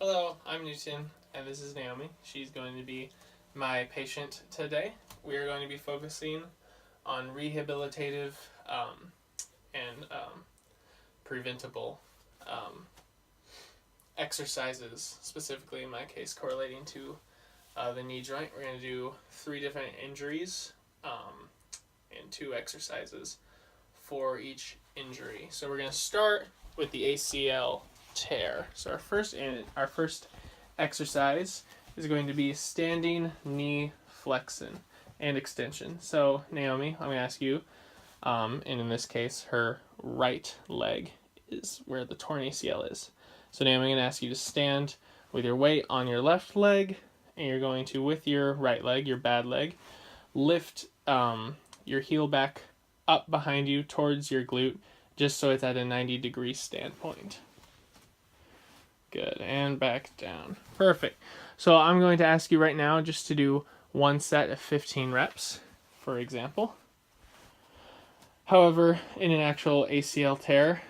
Hello, I'm Newton, and this is Naomi. She's going to be my patient today. We are going to be focusing on rehabilitative and preventable exercises, specifically in my case correlating to the knee joint. We're going to do 3 different injuries and 2 exercises for each injury. So we're going to start with the ACL tear. So our first exercise is going to be standing knee flexion and extension. So Naomi, I'm going to ask you, and in this case, her right leg is where the torn ACL is. So Naomi, I'm going to ask you to stand with your weight on your left leg, and you're going to, with your right leg, your bad leg, lift your heel back up behind you towards your glute, just so it's at a 90-degree standpoint. Good, and back down. Perfect. So I'm going to ask you right now just to do 1 set of 15 reps, for example. However, in an actual ACL tear,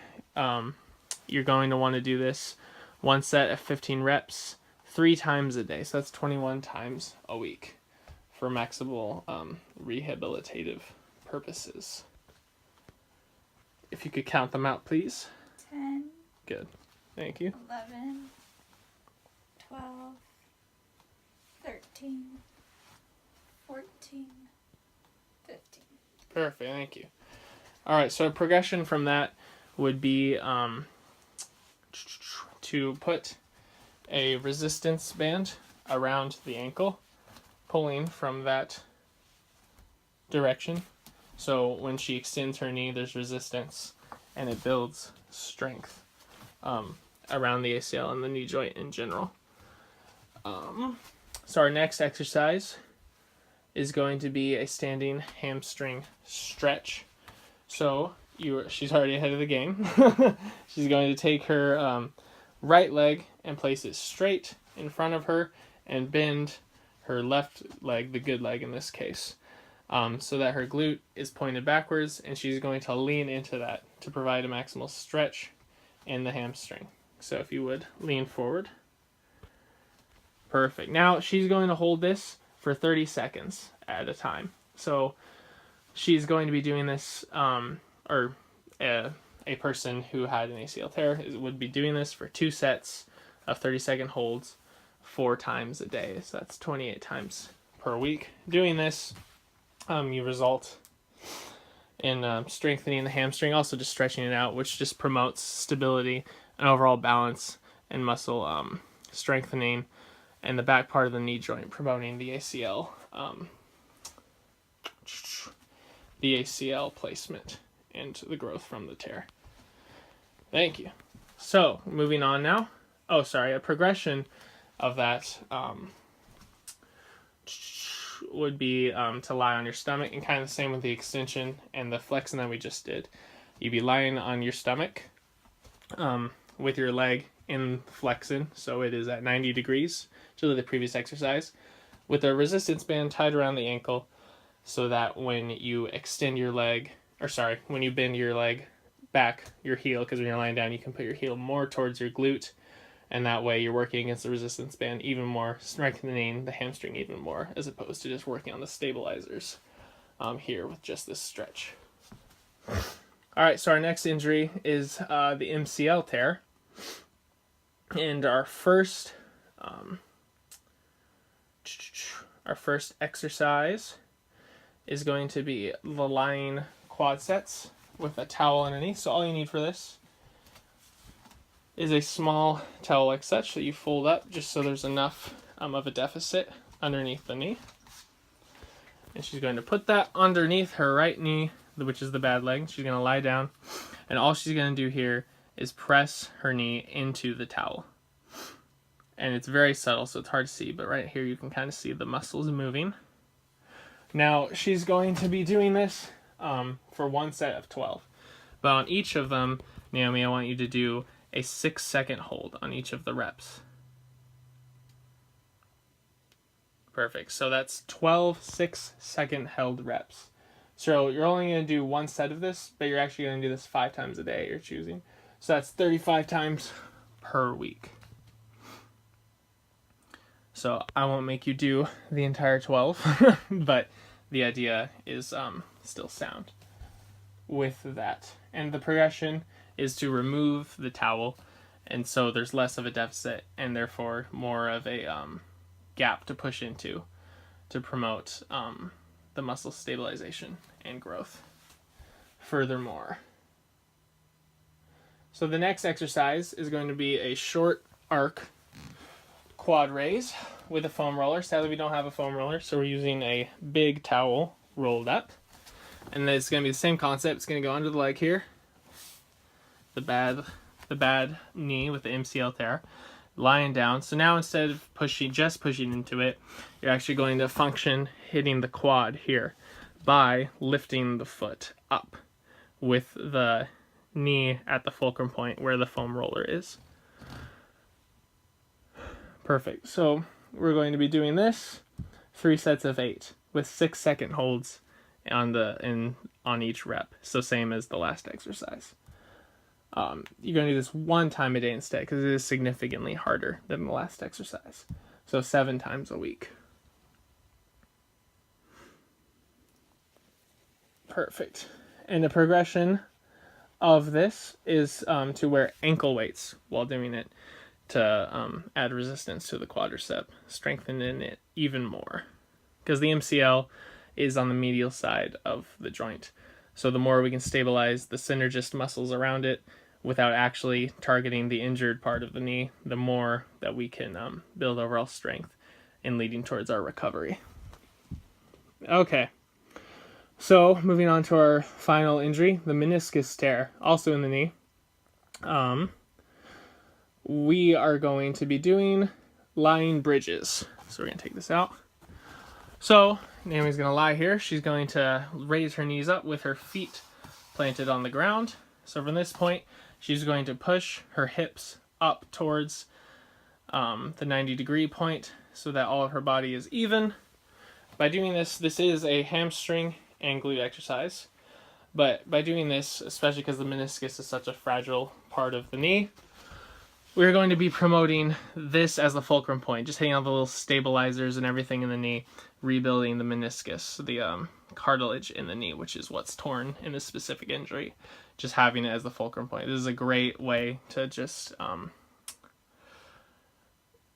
you're going to want to do this 1 set of 15 reps 3 times a day. So that's 21 times a week for maximal rehabilitative purposes. If you could count them out, please. 10. Good. Thank you. 11. 12. 13. 14. 15. Perfect. Thank you. All right. So a progression from that would be to put a resistance band around the ankle, pulling from that direction. So when she extends her knee, there's resistance, and it builds strength around the ACL and the knee joint in general. So our next exercise is going to be a standing hamstring stretch. So she's already ahead of the game. She's going to take her right leg and place it straight in front of her and bend her left leg, the good leg in this case, so that her glute is pointed backwards, and she's going to lean into that to provide a maximal stretch in the hamstring. So if you would, lean forward. Perfect. Now she's going to hold this for 30 seconds at a time. So she's going to be doing this, a person who had an ACL tear would be doing this for 2 sets of 30-second holds 4 times a day. So that's 28 times per week. Doing this, you result in strengthening the hamstring, also just stretching it out, which just promotes stability and overall balance and muscle strengthening, and the back part of the knee joint, promoting the ACL placement and the growth from the tear. Thank you. So moving on now. A progression of that would be to lie on your stomach, and kind of the same with the extension and the flexing that we just did. You'd be lying on your stomach with your leg in flexion, so it is at 90 degrees, just like the previous exercise, with a resistance band tied around the ankle, so that when you extend your leg, when you bend your leg back, your heel, because when you're lying down, you can put your heel more towards your glute, and that way you're working against the resistance band even more, strengthening the hamstring even more, as opposed to just working on the stabilizers here with just this stretch. All right, so our next injury is the MCL tear. And our first exercise is going to be the lying quad sets with a towel underneath. So all you need for this is a small towel like such that you fold up just so there's enough of a deficit underneath the knee. And she's going to put that underneath her right knee, which is the bad leg. She's going to lie down, and all she's going to do here is press her knee into the towel. And it's very subtle, so it's hard to see, but right here you can kind of see the muscles moving. Now she's going to be doing this for 1 set of 12. But on each of them, Naomi, I want you to do a 6-second hold on each of the reps. Perfect. So that's 12 6-second held reps. So you're only going to do 1 set of this, but you're actually going to do this 5 times a day you're choosing. So that's 35 times per week. So I won't make you do the entire 12, but the idea is still sound with that. And the progression is to remove the towel, and so there's less of a deficit and therefore more of a gap to push into to promote the muscle stabilization and growth. Furthermore, so the next exercise is going to be a short arc quad raise with a foam roller. Sadly, we don't have a foam roller, so we're using a big towel rolled up. And it's going to be the same concept. It's going to go under the leg here, the bad knee with the MCL tear, lying down. So now instead of just pushing into it, you're actually going to function hitting the quad here by lifting the foot up with the knee at the fulcrum point where the foam roller is. Perfect. So we're going to be doing this 3 sets of 8 with 6-second holds on each rep. So same as the last exercise. You're going to do this 1 time a day instead because it is significantly harder than the last exercise. So 7 times a week. Perfect. And the progression of this is to wear ankle weights while doing it to add resistance to the quadricep, strengthening it even more. Because the MCL is on the medial side of the joint. So the more we can stabilize the synergist muscles around it without actually targeting the injured part of the knee, the more that we can build overall strength and leading towards our recovery. Okay. So moving on to our final injury, the meniscus tear, also in the knee. We are going to be doing lying bridges. So we're going to take this out. So Naomi's going to lie here. She's going to raise her knees up with her feet planted on the ground. So from this point, she's going to push her hips up towards the 90-degree point so that all of her body is even. By doing this, this is a hamstring and glute exercise. But by doing this, especially because the meniscus is such a fragile part of the knee, we're going to be promoting this as the fulcrum point, just hitting all the little stabilizers and everything in the knee, rebuilding the meniscus, the cartilage in the knee, which is what's torn in this specific injury, just having it as the fulcrum point. This is a great way to just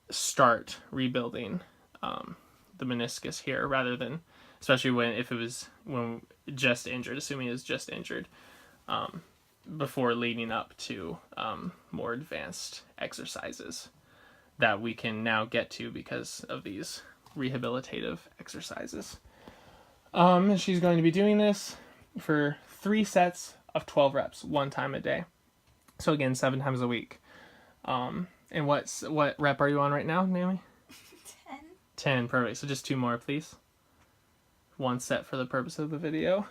start rebuilding the meniscus here, rather than, especially when just injured, assuming it's just injured, before leading up to more advanced exercises that we can now get to because of these rehabilitative exercises. And she's going to be doing this for 3 sets of 12 reps, 1 time a day. So again, 7 times a week. And what rep are you on right now, Naomi? 10. 10, perfect. So just 2 more, please. 1 set for the purpose of the video.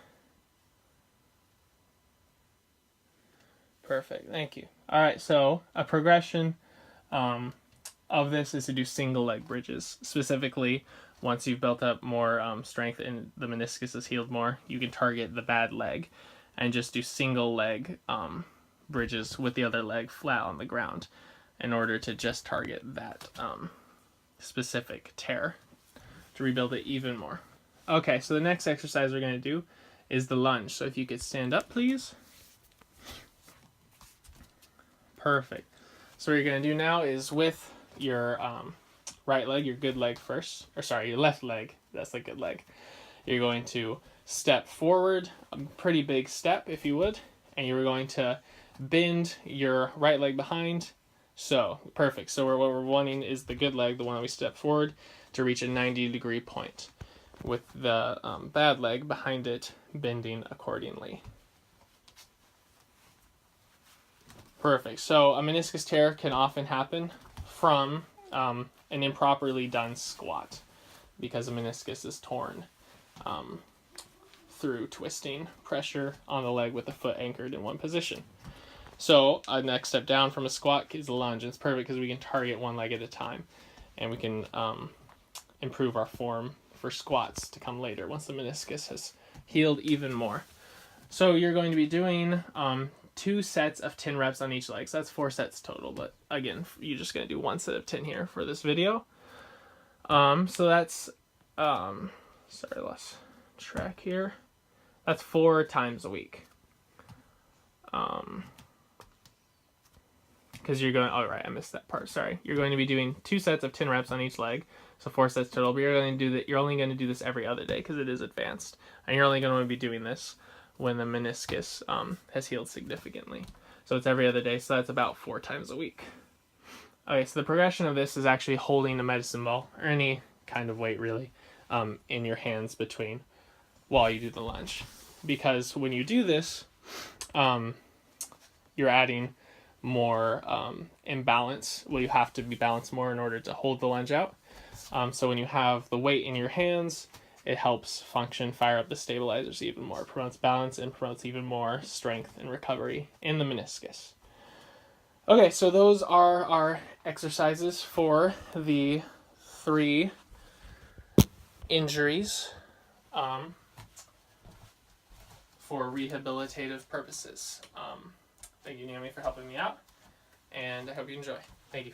Perfect, thank you. All right, so a progression of this is to do single leg bridges. Specifically, once you've built up more strength and the meniscus is healed more, you can target the bad leg and just do single leg bridges with the other leg flat on the ground in order to just target that specific tear to rebuild it even more. Okay, so the next exercise we're going to do is the lunge. So if you could stand up, please. Perfect. So what you're going to do now is with your right leg, your good leg first, your left leg, that's the good leg. You're going to step forward, a pretty big step if you would, and you're going to bend your right leg behind. So, perfect. So what we're wanting is the good leg, the one that we step forward, to reach a 90-degree point, with the bad leg behind it bending accordingly. Perfect. So a meniscus tear can often happen from an improperly done squat because the meniscus is torn through twisting pressure on the leg with the foot anchored in one position. So a next step down from a squat is a lunge. It's perfect because we can target one leg at a time, and we can improve our form for squats to come later once the meniscus has healed even more. So you're going to be doing 2 sets of 10 reps on each leg. So that's 4 sets total. But again, you're just going to do 1 set of 10 here for this video. So that's sorry, let's track here. That's 4 times a week. Because you're going, oh right, I missed that part. Sorry, you're going to be doing 2 sets of 10 reps on each leg, so 4 sets total. But you're going to do that. You're only going to do this every other day because it is advanced, and you're only going to be doing this when the meniscus has healed significantly. So it's every other day. So that's about 4 times a week. Okay, so the progression of this is actually holding a medicine ball or any kind of weight really in your hands between while you do the lunge, because when you do this, you're adding more imbalance. Well, you have to be balanced more in order to hold the lunge out. So when you have the weight in your hands, it helps fire up the stabilizers even more, promotes balance, and promotes even more strength and recovery in the meniscus. Okay, so those are our exercises for the 3 injuries for rehabilitative purposes. Thank you, Naomi, for helping me out, and I hope you enjoy. Thank you.